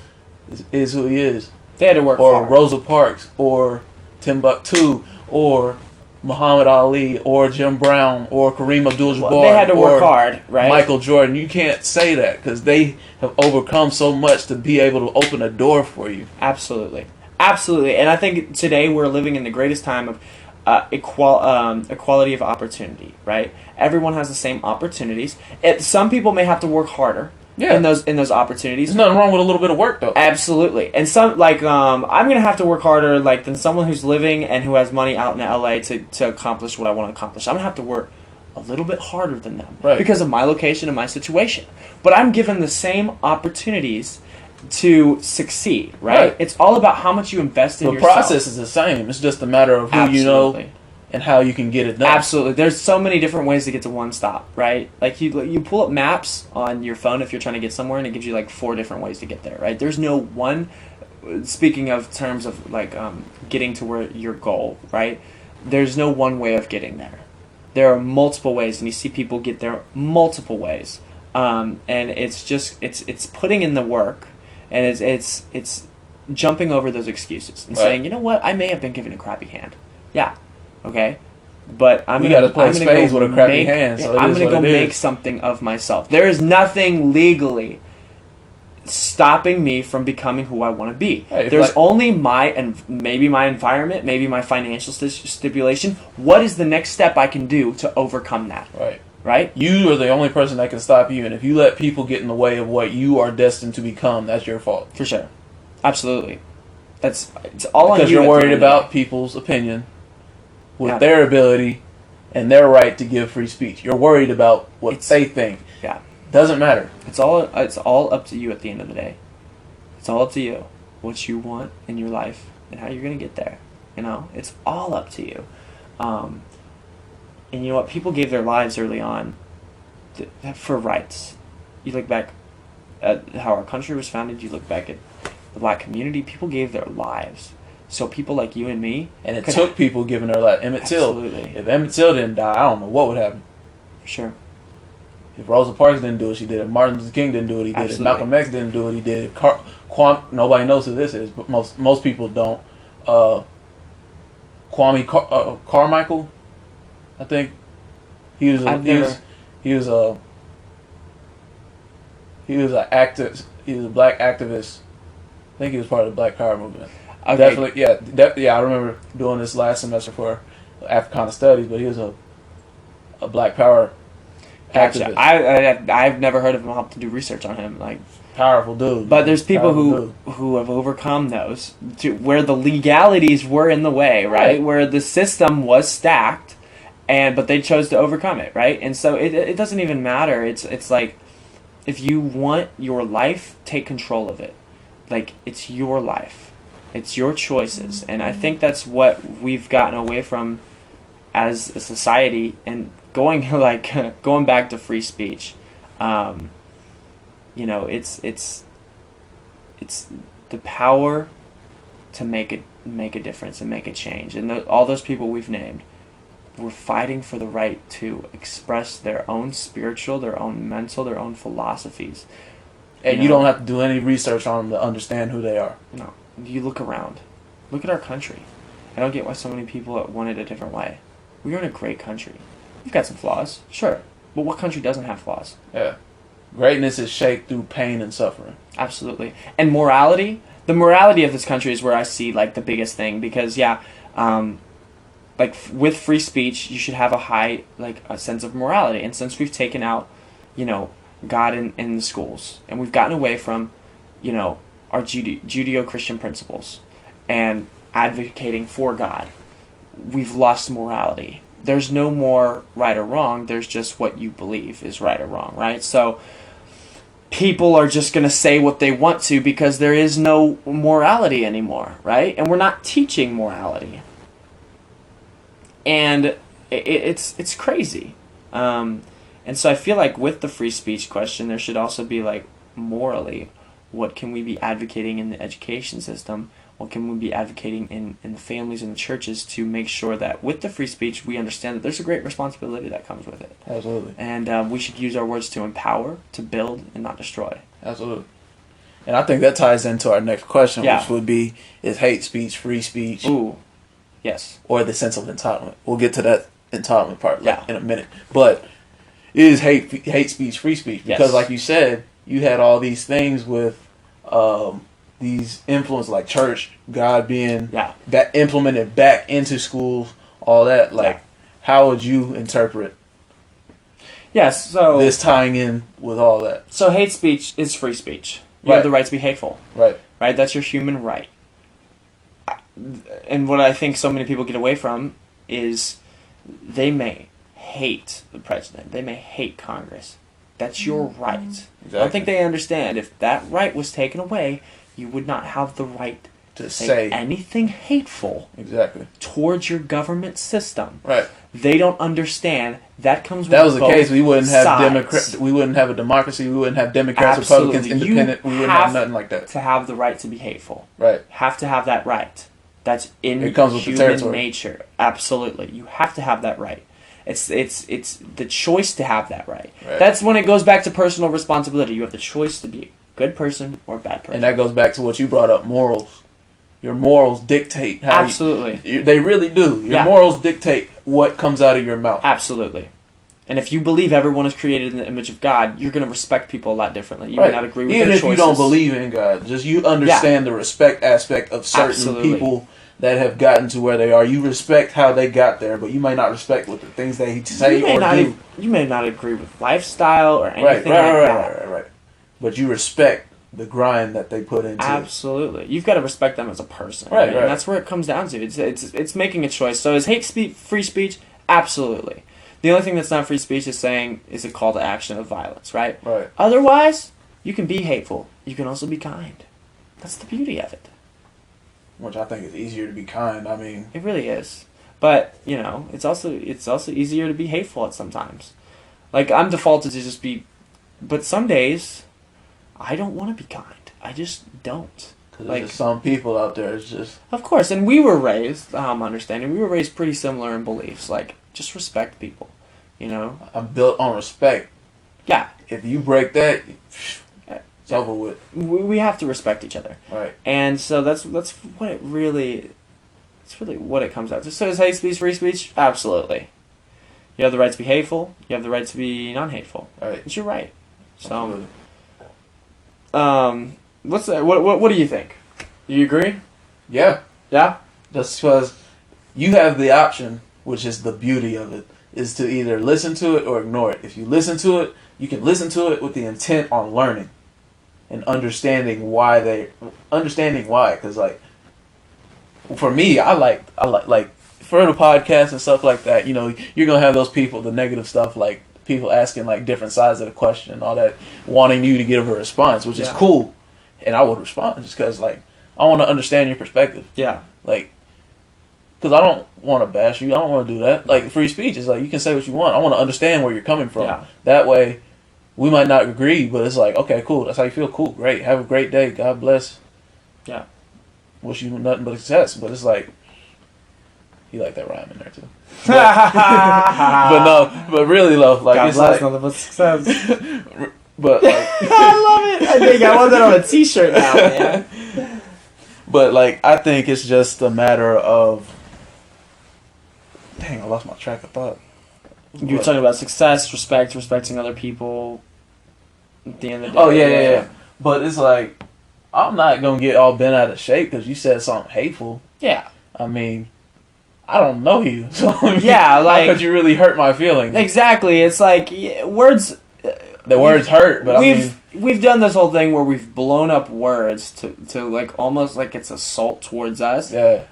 is who he is. They had to work hard. Or hard. Rosa Parks. Or Timbuktu. Or Muhammad Ali. Or Jim Brown. Or Kareem Abdul-Jabbar. They had to work hard, right? Michael Jordan. You can't say that because they have overcome so much to be able to open a door for you. Absolutely. Absolutely. And I think today we're living in the greatest time of equality of opportunity, right? Everyone has the same opportunities. Some people may have to work harder in those opportunities. There's nothing wrong with a little bit of work, though. Absolutely. And some I'm gonna have to work harder than someone who's living and who has money out in LA to accomplish what I want to accomplish. I'm gonna have to work a little bit harder than them because of my location and my situation. But I'm given the same opportunities to succeed, right? It's all about how much you invest in yourself. The process is the same. It's just a matter of who you know and how you can get it done. Absolutely. There's so many different ways to get to one stop, right? Like you pull up maps on your phone if you're trying to get somewhere, and it gives you 4 different ways to get there, right? There's no one. Speaking of terms of getting to where your goal, right? There's no one way of getting there. There are multiple ways, and you see people get there multiple ways, and it's just it's putting in the work, and it's jumping over those excuses and saying, you know what, I may have been given a crappy hand, okay, but I'm gonna play spades with a crappy hand. So I'm gonna go make something of myself. There is nothing legally stopping me from becoming who I want to be. There's only maybe my environment, maybe my financial stipulation. What is the next step I can do to overcome that? Right? You are the only person that can stop you, and if you let people get in the way of what you are destined to become, that's your fault. For sure. Absolutely. It's all on you. Because you're worried about people's opinion with their ability and their right to give free speech. You're worried about what they think. Yeah. Doesn't matter. It's all up to you at the end of the day. It's all up to you. What you want in your life and how you're going to get there. It's all up to you. And you know what? People gave their lives early on for rights. You look back at how our country was founded. You look back at the black community. People gave their lives. So people like you and me. And it took people giving their life. Emmett Till. If Emmett Till didn't die, I don't know what would happen. For sure. If Rosa Parks didn't do it, she did it. Martin Luther King didn't do it, he did it. Malcolm X didn't do it, he did it. Nobody knows who this is, but most people don't. Kwame Carmichael, I think he was a black activist. I think he was part of the Black Power movement. Okay. Definitely, I remember doing this last semester for Africana Studies, but he was a Black Power. Gotcha. I've never heard of him. I'll have to do research on him. Powerful dude. But there's people who have overcome those to where the legalities were in the way, right? Where the system was stacked, but they chose to overcome it, right? And so it doesn't even matter. It's like if you want your life, take control of it. It's your life. It's your choices. And I think that's what we've gotten away from as a society, and going back to free speech, it's the power to make a difference and make a change. And all those people we've named were fighting for the right to express their own spiritual, their own mental, their own philosophies. And you don't have to do any research on them to understand who they are. No. You look around. Look at our country. I don't get why so many people want it a different way. We are in a great country. We've got some flaws, sure. But what country doesn't have flaws? Yeah. Greatness is shaped through pain and suffering. Absolutely. And morality, the morality of this country is where I see the biggest thing, because with free speech, you should have a high a sense of morality. And since we've taken out, God in the schools, and we've gotten away from, our Judeo-Christian principles and advocating for God, we've lost morality. there's no more right or wrong. There's just what you believe is right or wrong, right? So people are just going to say what they want to because there is no morality anymore, right? And we're not teaching morality. And it's crazy. And so I feel like with the free speech question, there should also be like morally, what can we be advocating in the education system? What can we be advocating in the families and the churches to make sure that with the free speech, we understand that there's a great responsibility that comes with it. Absolutely. And we should use our words to empower, to build, and not destroy. Absolutely. And I think that ties into our next question, Yeah. which would be, is hate speech free speech? Ooh, yes. Or the sense of entitlement? We'll get to that entitlement part Yeah. in a minute. But is hate speech free speech? Because Yes. like you said, you had all these things with these influence like church, God being implemented back into schools, all that. Like, how would you interpret Yes, so this tying in with all that? So hate speech is free speech. You Right. have the right to be hateful. Right. Right? That's your human right. And what I think so many people get away from is they may hate the president. They may hate Congress. That's your right. Exactly. I don't think they understand. If that right was taken away, you would not have the right to say anything hateful towards your government system. Right. They don't understand that comes with that was the case. We wouldn't have sides. We wouldn't have a democracy. We wouldn't have Democrats, Absolutely. Republicans, independent. We wouldn't have nothing like that. To have the right to be hateful. Right. Have to have that right. That's in it comes with human the territory. nature. Absolutely. You have to have that right. It's the choice to have that right. That's when it goes back to personal responsibility. You have the choice to be a good person or a bad person. And that goes back to what you brought up, morals. Your morals dictate how Absolutely. They really do. Your morals dictate what comes out of your mouth. Absolutely. And if you believe everyone is created in the image of God, you're going to respect people a lot differently. You may not agree with their choices. Even if you don't believe in God, just you understand the respect aspect of certain people that have gotten to where they are. You respect how they got there, but you may not respect what the things they say or do. You may not agree with lifestyle or anything like that. Right. But you respect the grind that they put into Absolutely. You've got to respect them as a person. Right. And that's where it comes down to. It's making a choice. So is hate speech free speech? Absolutely. The only thing that's not free speech is a call to action of violence, right? Right. Otherwise, you can be hateful. You can also be kind. That's the beauty of it. Which I think is easier to be kind. I mean, it really is. But, it's also easier to be hateful at sometimes. Like, I'm defaulted to just be, but some days I don't want to be kind. I just don't. Because there's just some people out there, it's just... Of course, and we were raised, I'm understanding, we were raised pretty similar in beliefs. Like, just respect people, I'm built on respect. Yeah. If you break that, it's over with. We have to respect each other. Right. And so that's what it really... It's really what it comes out to. So is hate speech free speech? Absolutely. You have the right to be hateful. You have the right to be non-hateful. Right. It's your right. So... Absolutely. What do you think? Do you agree? Yeah. Yeah? Just because you have the option, which is the beauty of it, is to either listen to it or ignore it. If you listen to it, you can listen to it with the intent on learning and understanding why. Because, like, for me, I like for the podcast and stuff like that, you're going to have those people, the negative stuff, like people asking, like, different sides of the question and all that, wanting you to give a response, which is cool. And I would respond just because, like, I want to understand your perspective. Yeah. Like, because I don't want to bash you. I don't want to do that. Like, free speech is like, you can say what you want. I want to understand where you're coming from. Yeah. That way, we might not agree, but it's like, okay, cool. That's how you feel. Cool. Great. Have a great day. God bless. Yeah. Wish you nothing but success. But it's like, you like that rhyme in there, too. But really, though, like, God it's bless, like... nothing but success. But, like... I love it. I think I want that on a t-shirt now, man. But, like, I think it's just a matter of... Dang, I lost my track of thought. You were talking about success, respecting other people. At the end of the day. Oh, yeah. But it's like, I'm not going to get all bent out of shape because you said something hateful. Yeah. I mean, I don't know you. So, I mean, yeah, like... how could you really hurt my feelings? Exactly. It's like, words... The words hurt, but we've done this whole thing where we've blown up words to like almost like it's assault towards us. Yeah.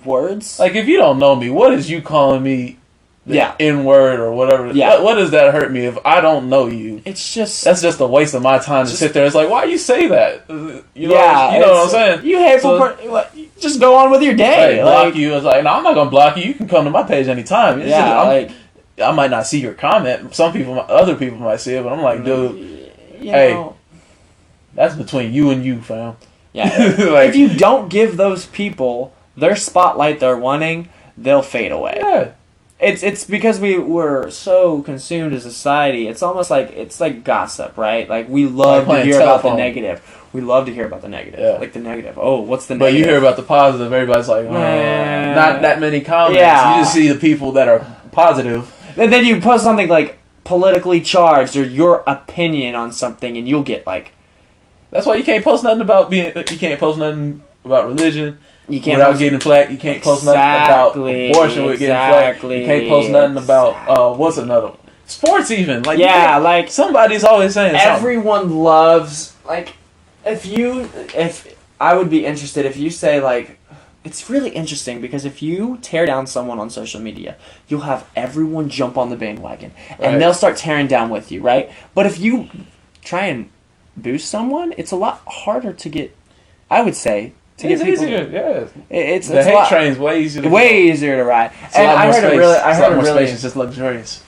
Words. Like, if you don't know me, what is you calling me N-word or whatever. Yeah. What does that hurt me if I don't know you? It's just... That's just a waste of my time to sit there. It's like, why you say that? You know what I'm saying? You hateful just go on with your day. Block you. It's like, no, I'm not going to block you. You can come to my page anytime. I might not see your comment. Other people might see it, but I'm like, dude, that's between you and you, fam. Yeah. If you don't give those people their spotlight they're wanting, they'll fade away. Yeah. It's because we're so consumed as a society. It's almost like it's like gossip, right? Like we love to hear about the negative. We love to hear about the negative. Yeah. Like the negative. Oh, what's the negative? But you hear about the positive, everybody's like, not that many comments. Yeah. You just see the people that are positive. And then you post something like politically charged or your opinion on something, and you'll get like. That's why you can't post nothing about religion. You can't without getting flagged. You can't post nothing about abortion with getting flagged. You can't post nothing about what's another one? Sports even. Like like somebody's always saying everyone something. loves like if I would be interested if you say like it's really interesting because if you tear down someone on social media, you'll have everyone jump on the bandwagon and they'll start tearing down with you, right? But if you try and boost someone, it's a lot harder to get. I would say. It's easier, yeah. It's the hate train's way easier to ride. And I heard a really it's just luxurious.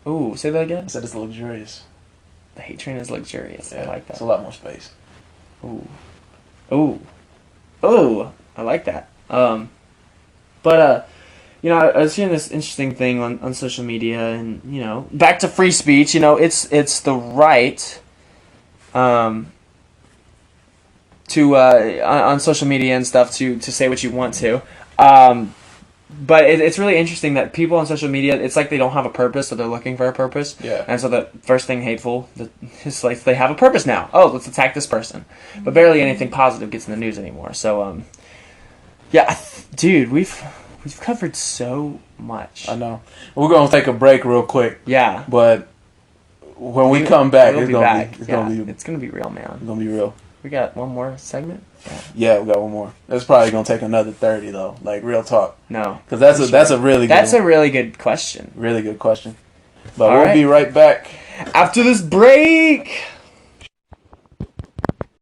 Ooh, say that again? I said it's luxurious. The hate train is luxurious. Yeah, I like that. It's a lot more space. Ooh. I like that. But I was hearing this interesting thing on social media, and back to free speech. It's the right. To on social media and stuff to say what you want to, but it's really interesting that people on social media, it's like they don't have a purpose, so they're looking for a purpose. Yeah. And so the first thing hateful is like they have a purpose now. Oh, let's attack this person, but barely anything positive gets in the news anymore. So dude, we've covered so much. I know. We're gonna take a break real quick. Yeah. But when we come back, it's gonna be real, man. It's gonna be real. We got one more segment? Yeah, we got one more. That's probably gonna take another 30 though. Like real talk. No, because that's a really good question. Really good question. But we'll be right back after this break.